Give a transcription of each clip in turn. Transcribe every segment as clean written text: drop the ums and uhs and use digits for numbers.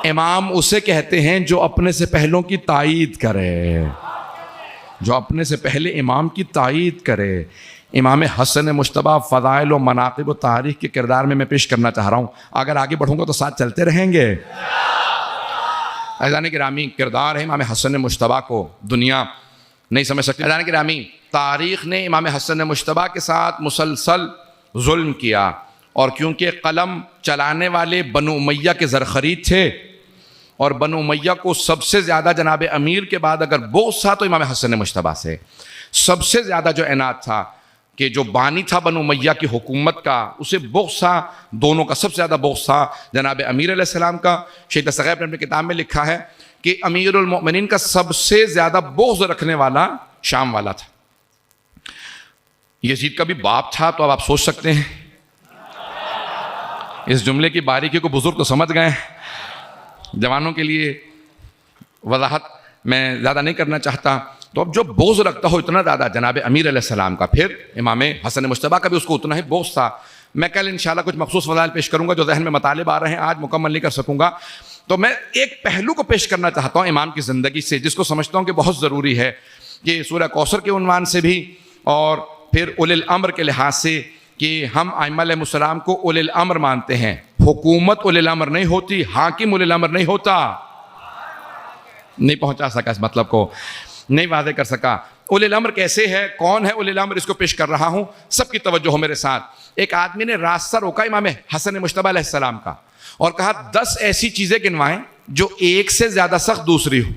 امام اسے کہتے ہیں جو اپنے سے پہلوں کی تائید کرے، جو اپنے سے پہلے امام کی تائید کرے۔ امام حسن مجتبیٰ فضائل و مناقب و تاریخ کے کردار میں پیش کرنا چاہ رہا ہوں، اگر آگے بڑھوں گا تو ساتھ چلتے رہیں گے۔ عزیزان گرامی، کردار ہے امام حسن مجتبیٰ کو دنیا نہیں سمجھ سکتی۔ عزیزان گرامی، تاریخ نے امام حسن مجتبیٰ کے ساتھ مسلسل ظلم کیا، اور کیونکہ قلم چلانے والے بنو امیہ کے زرخرید تھے، اور بنو امیہ کو سب سے زیادہ جناب امیر کے بعد اگر بغض تھا تو امام حسن مجتبیٰ سے سب سے زیادہ جو عناد تھا، کہ جو بانی تھا بنو امیہ کی حکومت کا اسے بغض تھا، دونوں کا سب سے زیادہ بغض تھا جناب امیر علیہ السلام کا۔ شیخ تصغیب نے اپنی کتاب میں لکھا ہے کہ امیر المؤمنین کا سب سے زیادہ بغض رکھنے والا شام والا تھا۔ یزید کا بھی باپ تھا، تو اب آپ سوچ سکتے ہیں اس جملے کی باریکی کو بزرگ تو سمجھ گئے۔ جوانوں کے لیے وضاحت میں زیادہ نہیں کرنا چاہتا، تو اب جو بغض رکھتا ہو اتنا زیادہ جناب امیر علیہ السلام کا، پھر امام حسن مجتبیٰ کا بھی اس کو اتنا ہی بغض تھا۔ میں کل انشاءاللہ کچھ مخصوص فضائل پیش کروں گا جو ذہن میں مطالب آ رہے ہیں، آج مکمل نہیں کر سکوں گا، تو میں ایک پہلو کو پیش کرنا چاہتا ہوں امام کی زندگی سے، جس کو سمجھتا ہوں کہ بہت ضروری ہے، کہ سورہ کوثر کے عنوان سے بھی اور پھر اولی الامر کے لحاظ سے، کہ ہم ائمہ علیہ السلام کو اولی الامر مانتے ہیں۔ حکومت اولی الامر نہیں ہوتی، حاکم اولی الامر نہیں ہوتا۔ نہیں پہنچا سکا اس مطلب کو، نہیں واضح کر سکا۔ اولی الامر کیسے ہے، کون ہے اولی الامر، اس کو پیش کر رہا ہوں، سب کی توجہ ہو میرے ساتھ۔ ایک آدمی نے راستہ روکا امام حسن مجتبیٰ علیہ السلام کا، اور کہا 10 ایسی چیزیں گنوائیں جو ایک سے زیادہ سخت دوسری ہو۔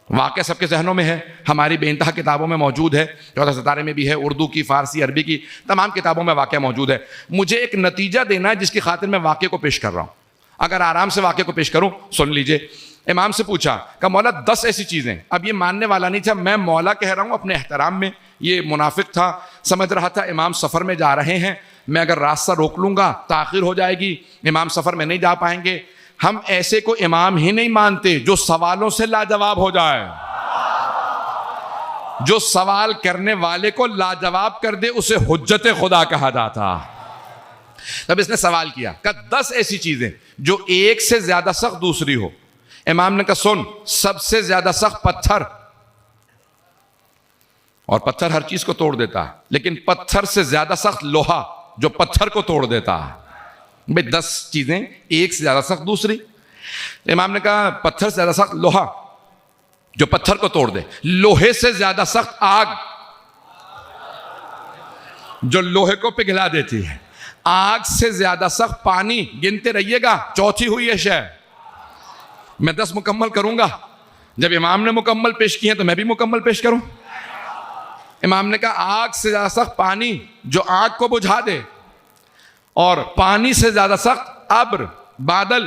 واقعہ سب کے ذہنوں میں ہے، ہماری بے انتہا کتابوں میں موجود ہے، 14 ستارے میں بھی ہے، اردو کی، فارسی، عربی کی تمام کتابوں میں واقعہ موجود ہے۔ مجھے ایک نتیجہ دینا ہے جس کی خاطر میں واقعے کو پیش کر رہا ہوں۔ اگر آرام سے واقعے کو پیش کروں، سن لیجئے۔ امام سے پوچھا کہ مولا 10 ایسی چیزیں، اب یہ ماننے والا نہیں تھا، میں مولا کہہ رہا ہوں اپنے احترام میں، یہ منافق تھا، سمجھ رہا تھا امام سفر میں جا رہے ہیں، میں اگر راستہ روک لوں گا تاخیر ہو جائے گی، امام سفر میں نہیں جا پائیں گے۔ ہم ایسے کو امام ہی نہیں مانتے جو سوالوں سے لاجواب ہو جائے، جو سوال کرنے والے کو لاجواب کر دے اسے حجت خدا کہا جاتا۔ تب اس نے سوال کیا کہ 10 ایسی چیزیں جو ایک سے زیادہ سخت دوسری ہو۔ امام نے کہا سن، سب سے زیادہ سخت پتھر، اور پتھر ہر چیز کو توڑ دیتا ہے، لیکن پتھر سے زیادہ سخت لوہا جو پتھر کو توڑ دیتا ہے۔ بھئی 10 چیزیں، ایک سے زیادہ سخت دوسری۔ امام نے کہا پتھر سے زیادہ سخت لوہا جو پتھر کو توڑ دے، لوہے سے زیادہ سخت آگ جو لوہے کو پگھلا دیتی ہے، آگ سے زیادہ سخت پانی، گنتے رہیے گا، چوتھی ہوئی ہے شے۔ میں 10 مکمل کروں گا، جب امام نے مکمل پیش کی ہیں تو میں بھی مکمل پیش کروں۔ امام نے کہا آگ سے زیادہ سخت پانی جو آگ کو بجھا دے، اور پانی سے زیادہ سخت ابر، بادل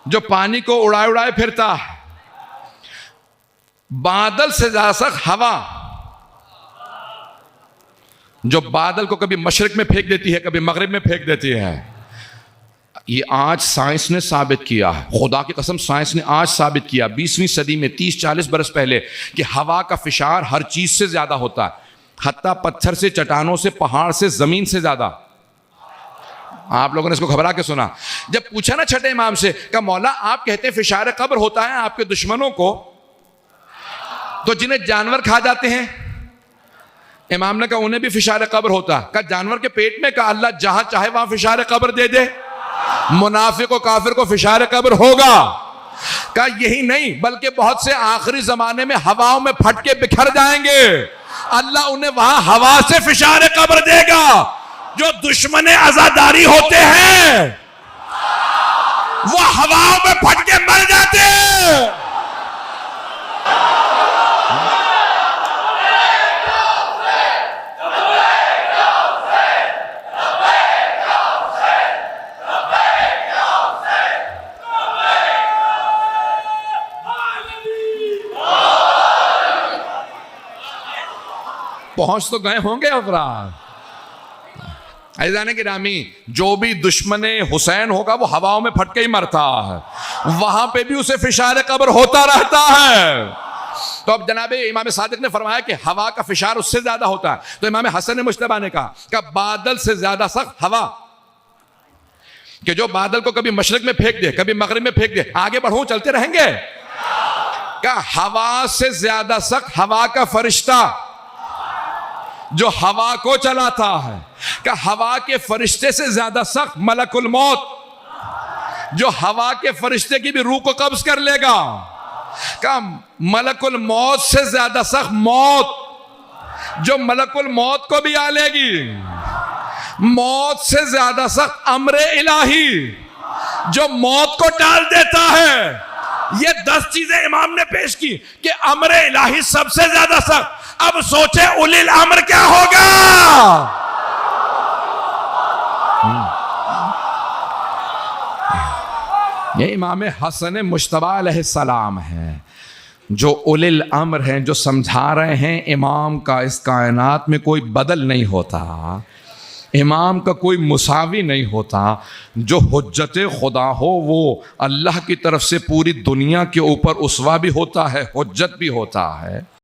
جو پانی کو اڑائے اڑائے پھرتا ہے، بادل سے زیادہ سخت ہوا جو بادل کو کبھی مشرق میں پھینک دیتی ہے کبھی مغرب میں پھینک دیتی ہے۔ یہ آج سائنس نے ثابت کیا ہے، خدا کی قسم سائنس نے آج ثابت کیا 20ویں صدی میں 30-40 برس پہلے کہ ہوا کا فشار ہر چیز سے زیادہ ہوتا ہے، حتیٰ پتھر سے، چٹانوں سے، پہاڑ سے، زمین سے زیادہ۔ آپ لوگوں نے اس کو گھبرا کے سنا۔ جب پوچھا نا چھٹے امام سے کہ مولا آپ کہتے ہیں فشار قبر ہوتا ہے آپ کے دشمنوں کو، تو جنہیں جانور کھا جاتے ہیں، امام نے کہا انہیں بھی فشار قبر ہوتا ہے۔ کہا جانور کے پیٹ میں؟ کہا اللہ جہاں چاہے وہاں فشار قبر دے دے، منافق و کافر کو فشار قبر ہوگا۔ کہا یہی نہیں بلکہ بہت سے آخری زمانے میں ہواؤں میں پھٹ کے بکھر جائیں گے، اللہ انہیں وہاں ہوا سے فشار قبر دے گا۔ جو دشمن عزاداری ہوتے ہیں وہ ہواؤں میں پھٹ کے مر جاتے ہیں۔ پہنچ تو گئے ہوں گے افراد۔ عزیزان گرامی، جو بھی دشمن حسین ہوگا وہ ہواؤں میں پھٹ کے ہی مرتا ہے، وہاں پہ بھی اسے فشار قبر ہوتا رہتا ہے۔ تو اب جناب امام صادق نے فرمایا کہ ہوا کا فشار اس سے زیادہ ہوتا ہے، تو امام حسن مجتبیٰ نے کہا کہ بادل سے زیادہ سخت ہوا، کہ جو بادل کو کبھی مشرق میں پھینک دے کبھی مغرب میں پھینک دے آگے بڑھوں چلتے رہیں گے؟ کہ ہوا سے زیادہ سخت ہوا کا فرشتہ جو ہوا کو چلاتا ہے، کہ ہوا کے فرشتے سے زیادہ سخت ملک الموت جو ہوا کے فرشتے کی بھی روح کو قبض کر لے گا، کہ ملک الموت سے زیادہ سخت موت جو ملک الموت کو بھی آ لے گی، موت سے زیادہ سخت امر الہی جو موت کو ٹال دیتا ہے۔ یہ 10 چیزیں امام نے پیش کی کہ امر الہی سب سے زیادہ سخت۔ اب سوچیں اولی الامر کیا ہوگا؟ یہ امام حسن مجتبی علیہ السلام ہے جو اولی الامر ہیں، جو سمجھا رہے ہیں امام کا اس کائنات میں کوئی بدل نہیں ہوتا، امام کا کوئی مساوی نہیں ہوتا۔ جو حجت خدا ہو وہ اللہ کی طرف سے پوری دنیا کے اوپر اسوہ بھی ہوتا ہے، حجت بھی ہوتا ہے۔